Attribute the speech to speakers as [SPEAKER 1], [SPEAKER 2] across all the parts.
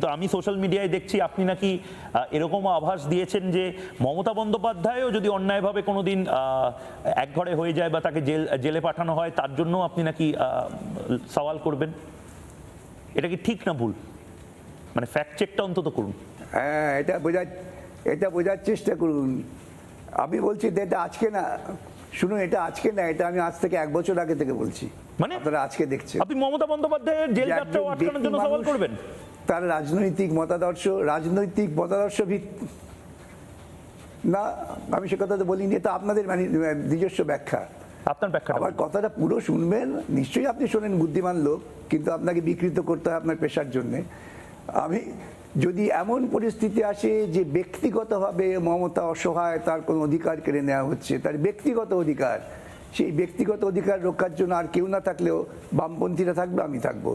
[SPEAKER 1] তো আমি সোশ্যাল মিডিয়ায় দেখছি আপনি নাকি এরকম আভাস দিয়েছেন যে মমতা বন্দ্যোপাধ্যায়ও যদি অন্যায়ভাবে কোনোদিন একঘরে হয়ে যায় বা তাকে জেলে পাঠানো হয় তার জন্য আপনি নাকি সওয়াল করবেন। এটা কি ঠিক না ভুল? মানে ফ্যাক্ট চেকটা অন্তত করুন।
[SPEAKER 2] হ্যাঁ, এটা বোঝার চেষ্টা করুন। আমি বলছি এটা আজকে না, শুনুন, এটা আজকে না, এটা আমি আজ থেকে 1 বছর আগে থেকে বলছি।
[SPEAKER 1] মানে
[SPEAKER 2] আপনারা আজকে দেখছেন
[SPEAKER 1] আপনি মমতা বন্দ্যোপাধ্যায়ের জেল যাত্রা আটকানোর জন্য সওয়াল করবেন?
[SPEAKER 2] তার রাজনৈতিক মতাদর্শ না, আমি সে কথা তো বলিনি, এটা আপনাদের নিজস্ব ব্যাখ্যা।
[SPEAKER 1] আপনার ব্যাখ্যা
[SPEAKER 2] আমার কথাটা পুরো শুনবেন, নিশ্চয়ই আপনি শোনেন, বুদ্ধিমান লোক, কিন্তু আপনাকে বিকৃত করতে হয় আপনার পেশার জন্য। আমি যদি এমন পরিস্থিতি আসে যে ব্যক্তিগতভাবে মমতা অসহায়, তার কোনো অধিকার কেড়ে নেওয়া হচ্ছে, তার ব্যক্তিগত অধিকার, সেই ব্যক্তিগত অধিকার রক্ষার জন্য আর কেউ না থাকলেও বামপন্থীরা থাকবে, আমি থাকবো,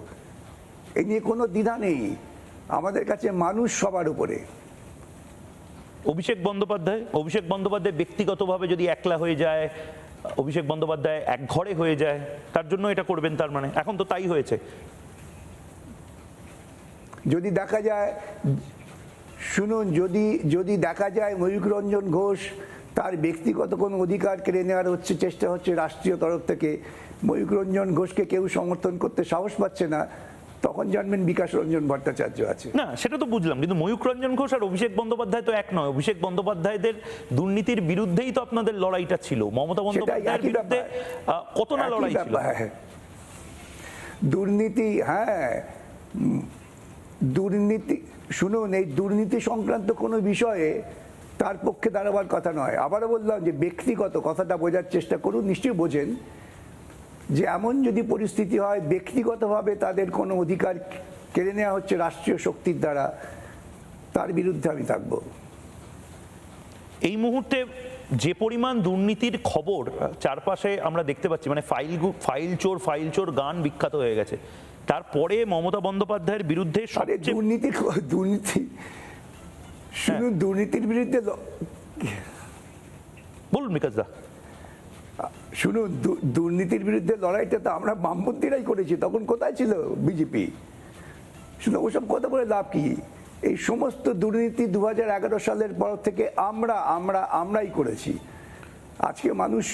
[SPEAKER 2] এই নিয়ে কোনো দ্বিধা নেই। আমাদের কাছে মানুষ সবার উপরে।
[SPEAKER 1] অভিষেক বন্দ্যোপাধ্যায় ব্যক্তিগতভাবে যদি একলা হয়ে যায়, অভিষেক বন্দ্যোপাধ্যায় একঘরে হয়ে যায়, তার জন্য এটা করবেন? তার মানে এখন তো তাই হয়েছে।
[SPEAKER 2] যদি দেখা যায়, শুনুন, যদি দেখা যায় ময়ূখ রঞ্জন ঘোষ তার ব্যক্তিগত কোনো অধিকার কেড়ে নেওয়ার চেষ্টা হচ্ছে রাষ্ট্রীয় তরফ থেকে, ময়ূখ রঞ্জন ঘোষকে কেউ সমর্থন করতে সাহস পাচ্ছে না, তখন জানবেন বিকাশ রঞ্জন ভট্টাচার্য আছে।
[SPEAKER 1] না, সেটা তো বুঝলাম, কিন্তু ময়ূখ রঞ্জন ঘোষ আর অভিষেক বন্দ্যোপাধ্যায় তো এক নয়। অভিষেক বন্দ্যোপাধ্যায়দের দুর্নীতির বিরুদ্ধেই তো আপনাদের লড়াইটা ছিল। মমতা বন্দ্যোপাধ্যায়ের বিরুদ্ধে কত না লড়াই ছিল।
[SPEAKER 2] দুর্নীতি, হ্যাঁ, দুর্নীতি, শুনুন, এই দুর্নীতি সংক্রান্ত কোনো বিষয়ে তার পক্ষে দাঁড়াবার কথা নয়। আবারও বললাম যে ব্যক্তিগত কথাটা বোঝার চেষ্টা করুন, নিশ্চয়ই বোঝেন যে এমন যদি পরিস্থিতি হয় ব্যক্তিগতভাবে তাদের কোনো অধিকার কেড়ে নেওয়া হচ্ছে রাষ্ট্রীয় শক্তির দ্বারা, তার বিরুদ্ধে আমি থাকব।
[SPEAKER 1] এই মুহূর্তে যে পরিমাণ দুর্নীতির খবর চারপাশে আমরা দেখতে পাচ্ছি, মানে ফাইল চোর গান বিখ্যাত হয়ে গেছে, তারপরে মমতা বন্দ্যোপাধ্যায়ের বিরুদ্ধে
[SPEAKER 2] দুর্নীতি শুনুন, দুর্নীতির বিরুদ্ধে
[SPEAKER 1] বলুন বিকাশ দা।
[SPEAKER 2] শুনুন, দুর্নীতির বিরুদ্ধে লড়াইটা তো আমরা বামপন্থীরাই করেছি, তখন কোথায় ছিল বিজেপি? শুনুন, ওসব কথা বলে লাভ কি? এই সমস্ত দুর্নীতি 2011 সালের পর থেকে আমরাই করেছি। আজকে মানুষ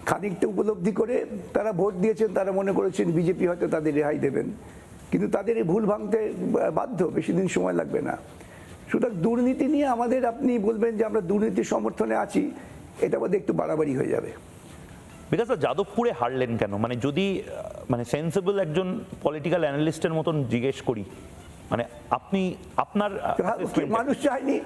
[SPEAKER 2] খানিকটা উপলব্ধি করে তারা ভোট দিয়েছেন, তারা মনে করেছেন বিজেপি হয়তো তাদের রেহাই দেবেন, কিন্তু তাদের এই ভুল ভাঙতে বাধ্য, বেশি দিন সময় লাগবে না। সুতরাং দুর্নীতি নিয়ে আমাদের, আপনি বলবেন যে আমরা দুর্নীতির সমর্থনে আছি, এটা বোধহয় একটু বাড়াবাড়ি হয়ে যাবে।
[SPEAKER 1] বিকজ যাদবপুরে হারলেন কেন? মানে যদি সেন্সিবল একজন পলিটিক্যাল অ্যানালিস্টের মতন জিজ্ঞেস করি, মানে আপনার
[SPEAKER 2] মানুষ চায়নি,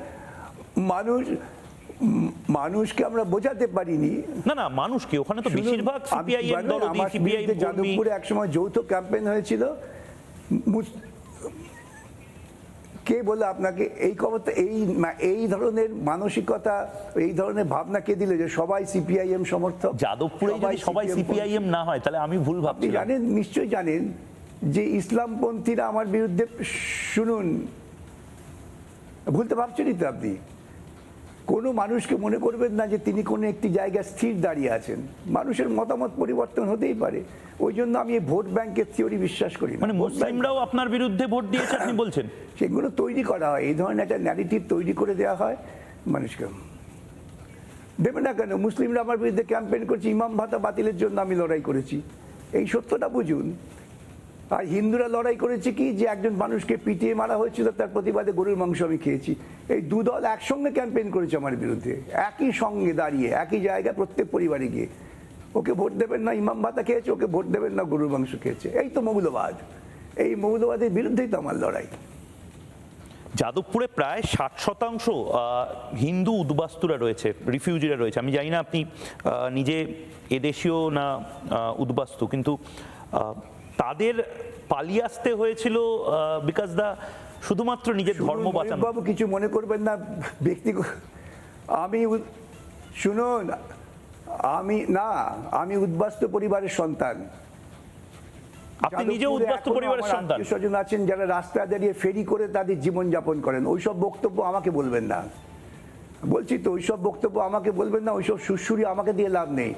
[SPEAKER 2] মানুষকে আমরা বোঝাতে পারিনি।
[SPEAKER 1] না, মানুষ কি ওখানে তো বেশিরভাগ সিপিআইএম দলই, সিপিআই
[SPEAKER 2] যাদবপুরে একসময় যৌথ ক্যাম্পেইন হয়েছিল। কে বলে আপনাকে এই খবরটা? এই ধরনের মানসিকতা, এই ধরনের ভাবনা কে দিলে যে সবাই সিপিআইএম সমর্থক?
[SPEAKER 1] যাদবপুরে যদি সবাই সিপিআইএম না হয় তাহলে আমি ভুল ভাবছি।
[SPEAKER 2] জানেন, নিশ্চয়ই জানেন যে ইসলামপন্থীরা আমার বিরুদ্ধে, শুনুন, ভুলতে ভাবছেনই তো আপনি। কোনো মানুষকে মনে করবেন না যে তিনি কোনো একটি জায়গায় স্থির দাঁড়িয়ে আছেন। মানুষের মতামত পরিবর্তন হতেই পারে। ওই জন্য আমি এই ভোট ব্যাংকের থিওরি বিশ্বাস করি না।
[SPEAKER 1] মানে মুসলিমরাও আপনার বিরুদ্ধে ভোট দিয়েছে আপনি বলছেন?
[SPEAKER 2] সেগুলো তৈরি করা হয়, এই ধরনের একটা ন্যারেটিভ তৈরি করে দেওয়া হয় মানুষকে। দেবে না কেন? মুসলিমরা আমার বিরুদ্ধে ক্যাম্পেইন করছে, ইমাম ভাতা বাতিলের জন্য আমি লড়াই করেছি, এই সত্যটা বুঝুন। আর হিন্দুরা লড়াই করেছে কি, যে একজন মানুষকে পিটিয়ে মারা হয়েছিল, তার প্রতিবাদে গরুর মাংস আমি খেয়েছি। এই দুদল একসঙ্গে ক্যাম্পেইন করেছে আমার বিরুদ্ধে, একই সঙ্গে দাঁড়িয়ে, একই জায়গায়, প্রত্যেক পরিবারে গিয়ে। ওকে ভোট দেবেন না, ইমাম ভাতা খেয়েছে, ওকে ভোট দেবেন না, গরুর মাংস খেয়েছে। এই তো মৌলবাদ, এই মৌলবাদের বিরুদ্ধেই তো আমার লড়াই।
[SPEAKER 1] যাদবপুরে প্রায় 60% হিন্দু উদ্বাস্তুরা রয়েছে, রিফিউজিরা রয়েছে। আমি জানি না আপনি নিজে এদেশীয় না উদ্বাস্তু, কিন্তু তাদের পালিয়ে আসতে হয়েছিল বিকাশ দা শুধুমাত্র নিজের ধর্ম বাঁচানো।
[SPEAKER 2] বাবু, কিছু মনে করবেন না ব্যক্তিগত, শুনুন, আমি উদ্বাস্তু পরিবারের সন্তান।
[SPEAKER 1] আপনি নিজে উদ্বাস্তু পরিবারের সন্তান।
[SPEAKER 2] স্বজন আছেন যারা রাস্তায় দাঁড়িয়ে ফেরি করে তাদের জীবন যাপন করেন। ওইসব বক্তব্য আমাকে বলবেন না, বলছি তো, ওইসব বক্তব্য আমাকে বলবেন না, ওইসব সুরসুরি আমাকে দিয়ে লাভ নেই।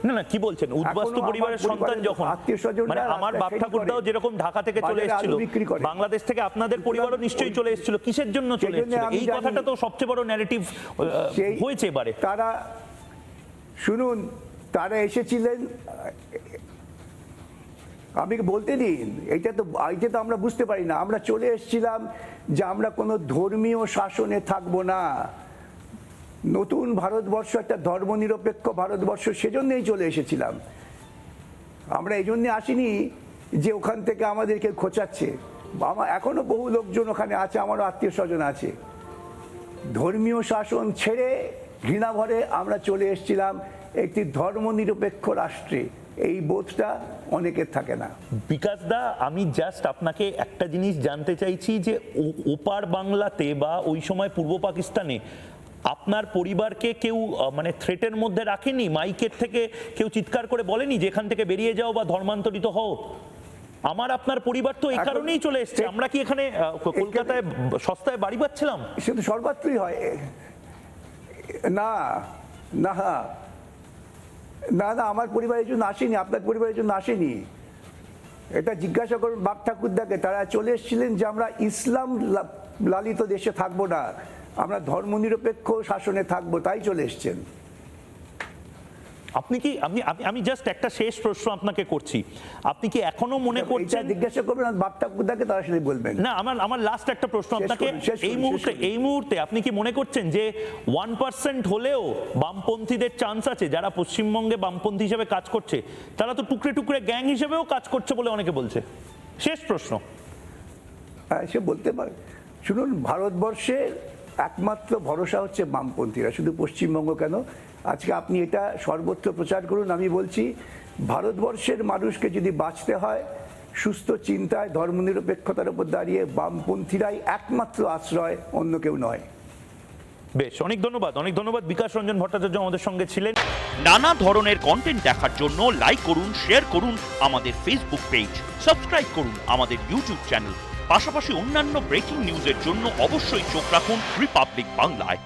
[SPEAKER 1] না না, কি বলছেন? উদ্বাস্তু
[SPEAKER 2] এখনো
[SPEAKER 1] পরিবারের
[SPEAKER 2] আমার
[SPEAKER 1] সন্তান
[SPEAKER 2] পরিবারের
[SPEAKER 1] যখন,
[SPEAKER 2] আত্মীয়স্বজনরা
[SPEAKER 1] মানে আমার বাপ
[SPEAKER 2] রাস্তায়
[SPEAKER 1] ঠাকুরদাও
[SPEAKER 2] করে,
[SPEAKER 1] যেরকম ঢাকা থেকে চলে
[SPEAKER 2] বাজারে
[SPEAKER 1] এসেছিল,
[SPEAKER 2] আলু বিক্রি করে।
[SPEAKER 1] বাংলাদেশ থেকে আপনাদের পরিবারও নিশ্চয়ই চলে এসেছিল, কিসের জন্য চলে
[SPEAKER 2] সেজন্য
[SPEAKER 1] এসেছিল?
[SPEAKER 2] আমি
[SPEAKER 1] এই
[SPEAKER 2] জানি
[SPEAKER 1] কথাটা তো সবচেয়ে বড় ন্যারেটিভ
[SPEAKER 2] সেই-
[SPEAKER 1] হয়েছে এবারে।
[SPEAKER 2] তারা শুনুন, তারা এসেছিলেন, আমি বলতে দিন, এইটা তো আমরা বুঝতে পারি না। আমরা চলে এসেছিলাম যে আমরা কোনো ধর্মীয় শাসনে থাকবো না, নতুন ভারতবর্ষ, একটা ধর্মনিরপেক্ষ ভারতবর্ষ, সেজন্যই চলে এসেছিলাম। আমরা এই জন্যে আসিনি যে ওখান থেকে আমাদেরকে খোঁচাচ্ছে। আমার এখনো বহু লোকজন ওখানে আছে, আমারও আত্মীয় স্বজন আছে। ধর্মীয় শাসন ছেড়ে ঘৃণা ভরে আমরা চলে এসেছিলাম একটি ধর্মনিরপেক্ষ রাষ্ট্রে। এই বোধটা অনেকের থাকে না।
[SPEAKER 1] বিকাশ দা, আমি জাস্ট আপনাকে একটা জিনিস জানতে চাইছি যে ওপার বাংলাতে বা ওই সময় পূর্ব পাকিস্তানে আপনার পরিবারকে কেউ মানে থ্রেটের মধ্যে রাখেনি? মাইকের থেকে কেউ চিৎকার করে বলেনি যে এখান থেকে বেরিয়ে যাও বা ধর্মান্তরিত হও? আমার আপনার পরিবার তো এই কারণেই চলে এসেছে। আমরা কি এখানে কলকাতায় সস্তায় বাড়ি পাচ্ছিলাম?
[SPEAKER 2] সে তো সর্বত্রই হয়। না না না না, আমার পরিবারের জন্য আসেনি, আপনার পরিবারের জন্য আসেনি। এটা জিজ্ঞাসা করুন বাপ ঠাকুরদাকে। তারা চলে এসেছিলেন যে আমরা ইসলাম লালিত দেশে থাকবো না, আমরা ধর্মনিরপেক্ষ শাসনে থাকবো, তাই চলে এসেছেন।
[SPEAKER 1] আপনি কি, আমি জাস্ট একটা শেষ প্রশ্ন আপনাকে করছি, আপনি কি এখনো মনে করছেন?
[SPEAKER 2] জিজ্ঞাসা করবেন বাপ ঠাকুরদাকে, তারা সেটাই বলবেন।
[SPEAKER 1] না, আমার লাস্ট একটা প্রশ্ন আপনাকে,
[SPEAKER 2] শেষ করুন।
[SPEAKER 1] এই মুহূর্তে আপনি কি মনে করছেন যে 1% হলেও বামপন্থীদের চান্স আছে? যারা পশ্চিমবঙ্গে বামপন্থী হিসেবে কাজ করছে তারা তো টুকরে টুকরে গ্যাং হিসেবেও কাজ করছে বলে অনেকে বলছে। শেষ প্রশ্ন।
[SPEAKER 2] হ্যাঁ, সে বলতে পারে। শুনুন, ভারতবর্ষের একমাত্র ভরসা হচ্ছে বামপন্থীরা, শুধু পশ্চিমবঙ্গ কেন, আজকে আপনি এটা সর্বত্র প্রচার করুন। আমি বলছি, ভারতবর্ষের মানুষকে যদি বাঁচতে হয় সুস্থ চিন্তায়, ধর্মনিরপেক্ষতার উপর দাঁড়িয়ে, বামপন্থীরাই একমাত্র আশ্রয়, অন্য কেউ নয়।
[SPEAKER 1] বেশ, অনেক ধন্যবাদ বিকাশ রঞ্জন ভট্টাচার্য আমাদের সঙ্গে ছিলেন।
[SPEAKER 3] নানা ধরনের কন্টেন্ট দেখার জন্য লাইক করুন, শেয়ার করুন আমাদের ফেসবুক পেজ, সাবস্ক্রাইব করুন আমাদের ইউটিউব চ্যানেল। পাশাপাশি অন্যান্য ব্রেকিং নিউজের জন্য অবশ্যই চোখ রাখুন রিপাবলিক বাংলায়।